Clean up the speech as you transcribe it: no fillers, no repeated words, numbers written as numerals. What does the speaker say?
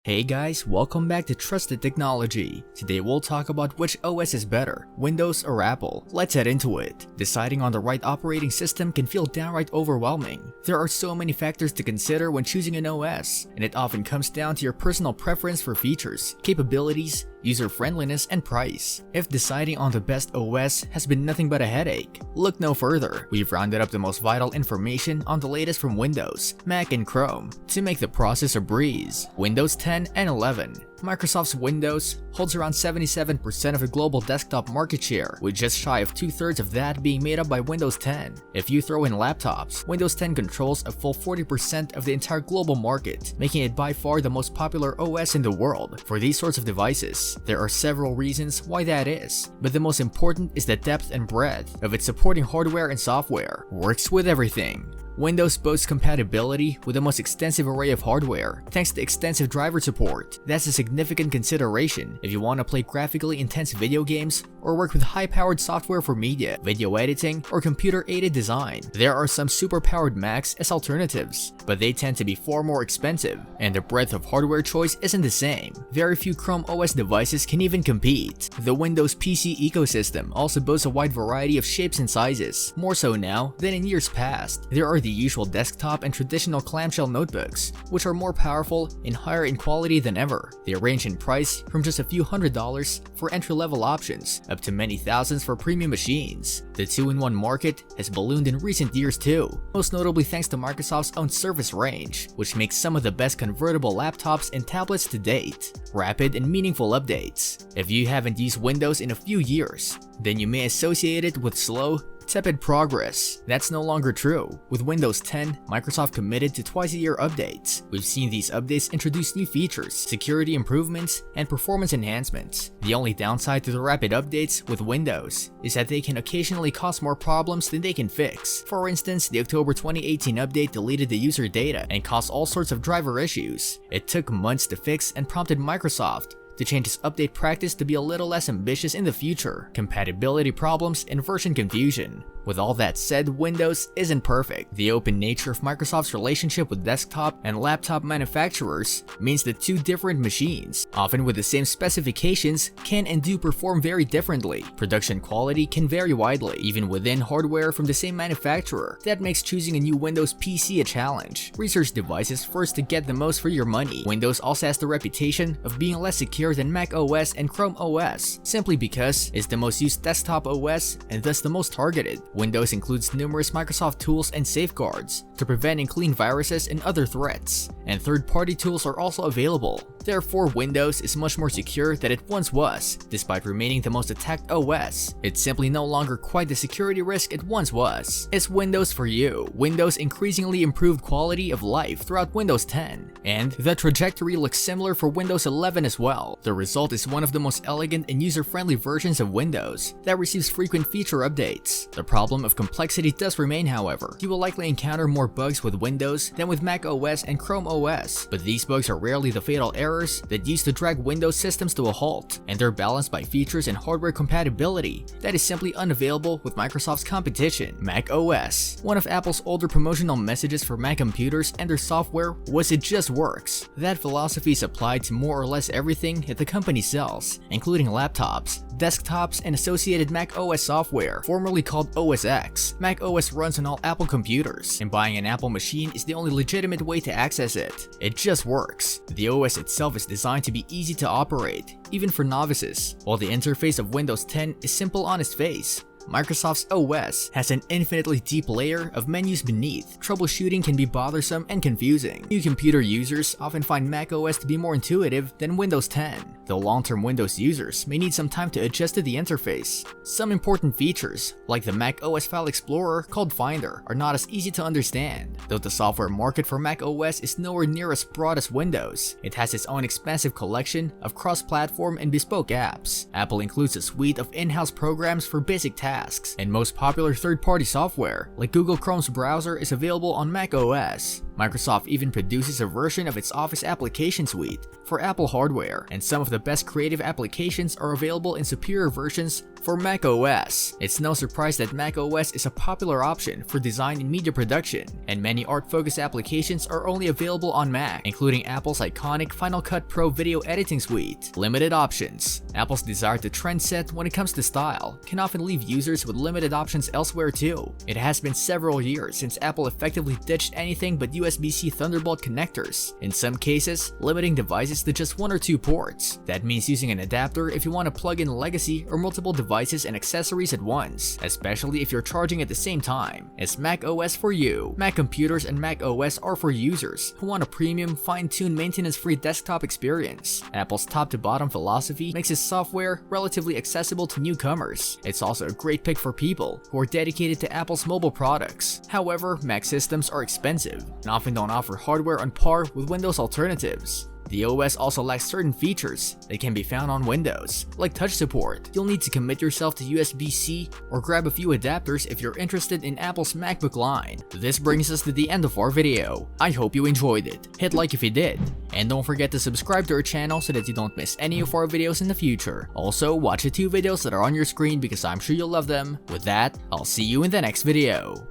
Hey guys, welcome back to Trusted Technology. Today we'll talk about which OS is better, Windows or Apple. Let's head into it. Deciding on the right operating system can feel downright overwhelming. There are so many factors to consider when choosing an OS, and it often comes down to your personal preference for features, capabilities, user-friendliness, and price. If deciding on the best OS has been nothing but a headache, look no further. We've rounded up the most vital information on the latest from Windows, Mac, and Chrome to make the process a breeze. Windows 10 and 11. Microsoft's Windows holds around 77% of the global desktop market share, with just shy of 2/3 of that being made up by Windows 10. If you throw in laptops, Windows 10 controls a full 40% of the entire global market, making it by far the most popular OS in the world. For these sorts of devices, there are several reasons why that is, but the most important is the depth and breadth of its supporting hardware and software. Works with everything. Windows boasts compatibility with the most extensive array of hardware, thanks to extensive driver support. That's a significant consideration if you want to play graphically intense video games or work with high-powered software for media, video editing, or computer-aided design. There are some super-powered Macs as alternatives, but they tend to be far more expensive, and the breadth of hardware choice isn't the same. Very few Chrome OS devices can even compete. The Windows PC ecosystem also boasts a wide variety of shapes and sizes, more so now than in years past. There are the usual desktop and traditional clamshell notebooks, which are more powerful and higher in quality than ever. They range in price from just a few $100s for entry-level options up to many thousands for premium machines. The 2-in-1 market has ballooned in recent years too, most notably thanks to Microsoft's own Surface range, which makes some of the best convertible laptops and tablets to date. Rapid and meaningful updates. If you haven't used Windows in a few years, then you may associate it with slow, tepid progress. That's no longer true. With Windows 10, Microsoft committed to twice-a-year updates. We've seen these updates introduce new features, security improvements, and performance enhancements. The only downside to the rapid updates with Windows is that they can occasionally cause more problems than they can fix. For instance, the October 2018 update deleted the user data and caused all sorts of driver issues. It took months to fix and prompted Microsoft to change its update practice to be a little less ambitious in the future. Compatibility problems and version confusion. With all that said, Windows isn't perfect. The open nature of Microsoft's relationship with desktop and laptop manufacturers means that two different machines, often with the same specifications, can and do perform very differently. Production quality can vary widely, even within hardware from the same manufacturer. That makes choosing a new Windows PC a challenge. Research devices first to get the most for your money. Windows also has the reputation of being less secure than Mac OS and Chrome OS, simply because it's the most used desktop OS and thus the most targeted. Windows includes numerous Microsoft tools and safeguards to prevent and clean viruses and other threats, and third-party tools are also available. Therefore, Windows is much more secure than it once was, despite remaining the most attacked OS. It's simply no longer quite the security risk it once was. Is Windows for you? Windows increasingly improved quality of life throughout Windows 10, and the trajectory looks similar for Windows 11 as well. The result is one of the most elegant and user-friendly versions of Windows that receives frequent feature updates. The problem of complexity does remain, however. You will likely encounter more bugs with Windows than with Mac OS and Chrome OS, but these bugs are rarely the fatal errors that used to drag Windows systems to a halt, and they're balanced by features and hardware compatibility that is simply unavailable with Microsoft's competition. Mac OS. One of Apple's older promotional messages for Mac computers and their software was "it just works." That philosophy is applied to more or less everything that the company sells, including laptops, desktops, and associated Mac OS software, formerly called OS X. Mac OS runs on all Apple computers, and buying an Apple machine is the only legitimate way to access it. It just works. The OS itself is designed to be easy to operate, even for novices, while the interface of Windows 10 is simple on its face. Microsoft's OS has an infinitely deep layer of menus beneath. Troubleshooting can be bothersome and confusing. New computer users often find Mac OS to be more intuitive than Windows 10, though long-term Windows users may need some time to adjust to the interface. Some important features, like the Mac OS File Explorer called Finder, are not as easy to understand. Though the software market for Mac OS is nowhere near as broad as Windows, it has its own expansive collection of cross-platform and bespoke apps. Apple includes a suite of in-house programs for basic tasks, and most popular third-party software, like Google Chrome's browser, is available on Mac OS. Microsoft even produces a version of its Office application suite for Apple hardware, and some of the best creative applications are available in superior versions for Mac OS. It's no surprise that Mac OS is a popular option for design and media production, and many art-focused applications are only available on Mac, including Apple's iconic Final Cut Pro video editing suite. Limited options. Apple's desire to trend set when it comes to style can often leave users with limited options elsewhere too. It has been several years since Apple effectively ditched anything but USB-C Thunderbolt connectors, in some cases limiting devices to just 1 or 2 ports. That means using an adapter if you want to plug in legacy or multiple devices and accessories at once, especially if you're charging at the same time. Is Mac OS for you? Mac computers and Mac OS are for users who want a premium, fine-tuned, maintenance-free desktop experience. Apple's top-to-bottom philosophy makes its software relatively accessible to newcomers. It's also a great pick for people who are dedicated to Apple's mobile products. However, Mac systems are expensive and often don't offer hardware on par with Windows alternatives. The OS also lacks certain features that can be found on Windows, like touch support. You'll need to commit yourself to USB-C or grab a few adapters if you're interested in Apple's MacBook line. This brings us to the end of our video. I hope you enjoyed it. Hit like if you did, and don't forget to subscribe to our channel so that you don't miss any of our videos in the future. Also, watch the 2 videos that are on your screen because I'm sure you'll love them. With that, I'll see you in the next video.